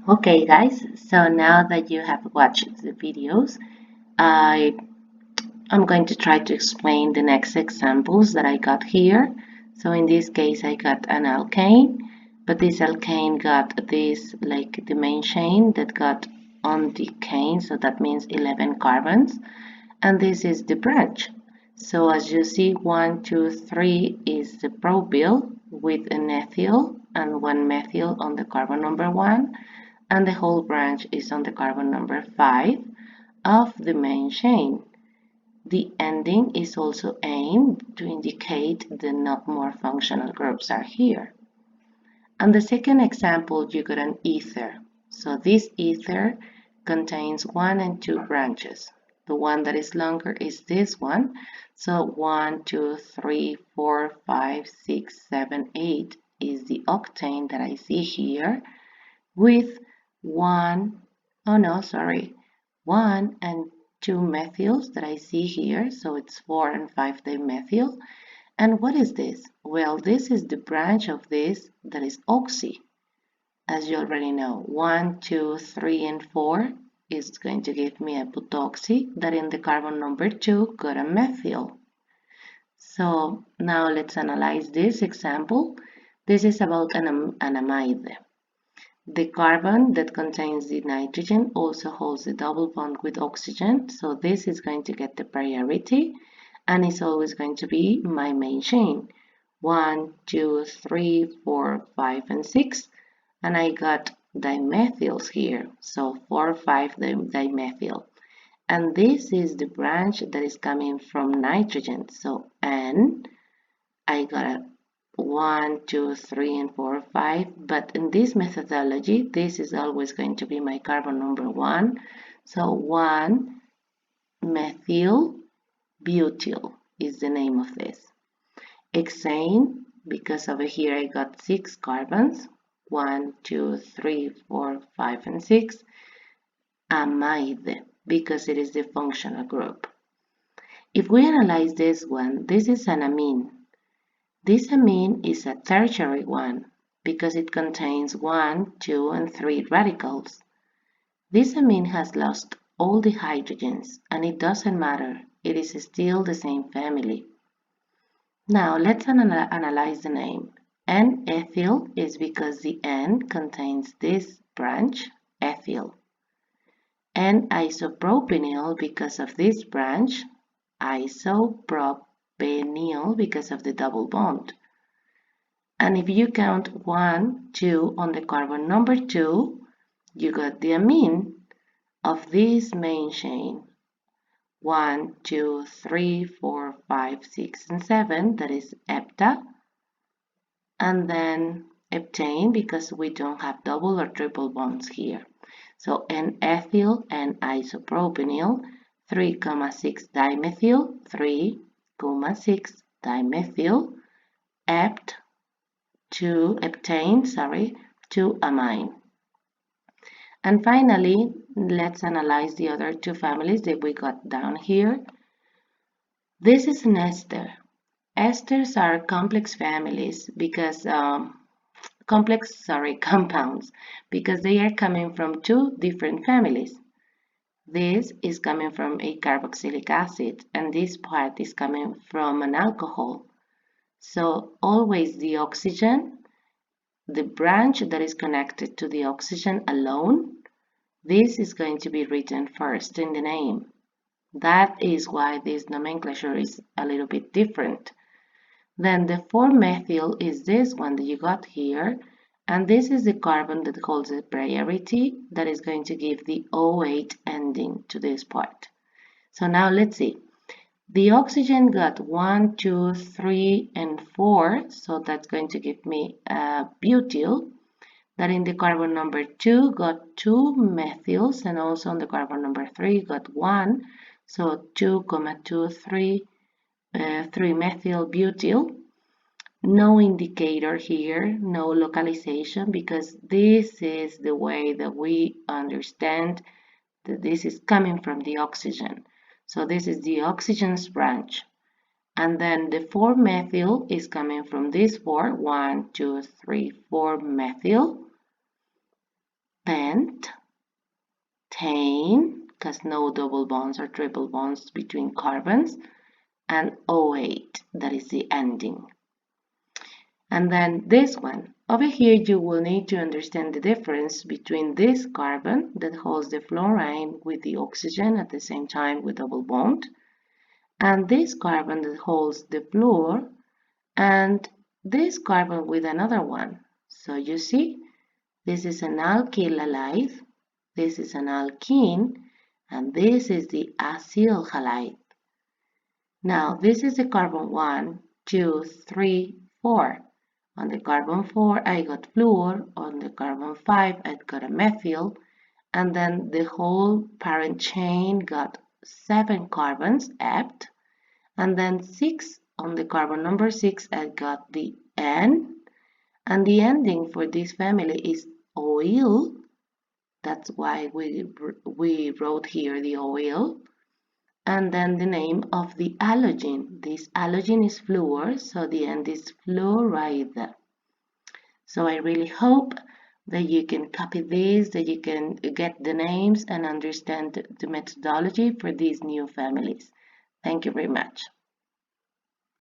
Okay guys, so now that you have watched the videos, I am going to try to explain the next examples that I got here. So in this case I got an alkane, but this alkane got this like the main chain that got on the cane, so that means 11 carbons, and this is the branch. So as you see, 1, 2, 3 is the propyl with an ethyl and one methyl on the carbon number 1, and the whole branch is on the carbon number 5 of the main chain. The ending is also aimed to indicate the not more functional groups are here. And the second example, you got an ether. So this ether contains 1 and 2 branches. The one that is longer is this one. So 1, 2, 3, 4, 5, 6, 7, 8 is the octane that I see here with 1 and 2 methyls that I see here. So it's 4 and 5 dimethyl. And what is this? Well, this is the branch of this that is oxy. As you already know, 1, 2, 3, and 4 is going to give me a butoxy that in the carbon number 2 got a methyl. So now let's analyze this example. This is about an amide. The carbon that contains the nitrogen also holds a double bond with oxygen, so this is going to get the priority, and it's always going to be my main chain. 1, 2, 3, 4, 5, and 6, and I got dimethyls here, so 4, 5 dimethyl. And this is the branch that is coming from nitrogen, so N, I got a 1, 2, 3, and 4, 5, but in this methodology, this is always going to be my carbon number 1. So 1 methyl butyl is the name of this. Hexane, because over here I got 6 carbons, 1, 2, 3, 4, 5, and 6. Amide, because it is the functional group. If we analyze this one, this is an amine. This amine is a tertiary one because it contains 1, 2, and 3 radicals. This amine has lost all the hydrogens, and it doesn't matter, it is still the same family. Now let's analyze the name. N-ethyl is because the N contains this branch, ethyl. N-isopropenyl because of this branch, isopropenyl because of the double bond. And if you count 1, 2 on the carbon number 2, you got the amine of this main chain. 1, 2, 3, 4, 5, 6, and 7, that is hepta. And then heptane because we don't have double or triple bonds here. So N-ethyl and isopropenyl, 3,6 dimethyl, 3,6 dimethyl, heptane, to amine. And finally, let's analyze the other two families that we got down here. This is an ester. Esters are complex families because compounds because they are coming from two different families. This is coming from a carboxylic acid, and this part is coming from an alcohol. So always the oxygen, the branch that is connected to the oxygen alone, this is going to be written first in the name. That is why this nomenclature is a little bit different. Then the 4-methyl is this one that you got here, and this is the carbon that holds the priority that is going to give the O8 ending to this part. So now let's see. The oxygen got 1, 2, 3, and 4, so that's going to give me a butyl. That in the carbon number 2 got 2 methyls, and also on the carbon number 3 got 1, so 2,23 methyl butyl. No indicator here, no localization, because this is the way that we understand that this is coming from the oxygen. So this is the oxygen's branch. And then the 4-methyl is coming from this 4, 1, 2, 3, 4 methyl. pent, tane, because no double bonds or triple bonds between carbons, and O8, that is the ending. And then this one. Over here, you will need to understand the difference between this carbon that holds the fluorine with the oxygen at the same time with double bond, and this carbon that holds the fluor, and this carbon with another one. So you see, this is an alkyl halide, this is an alkene, and this is the acyl halide. Now, this is the carbon 1, 2, 3, 4. On the carbon 4, I got fluor. On the carbon 5, I got a methyl. And then the whole parent chain got 7 carbons, ept. And then 6, on the carbon number 6, I got the N. And the ending for this family is oil. That's why we wrote here the oil. And then the name of the halogen. This halogen is fluor, so the end is fluoride. So I really hope that you can copy this, that you can get the names and understand the methodology for these new families. Thank you very much.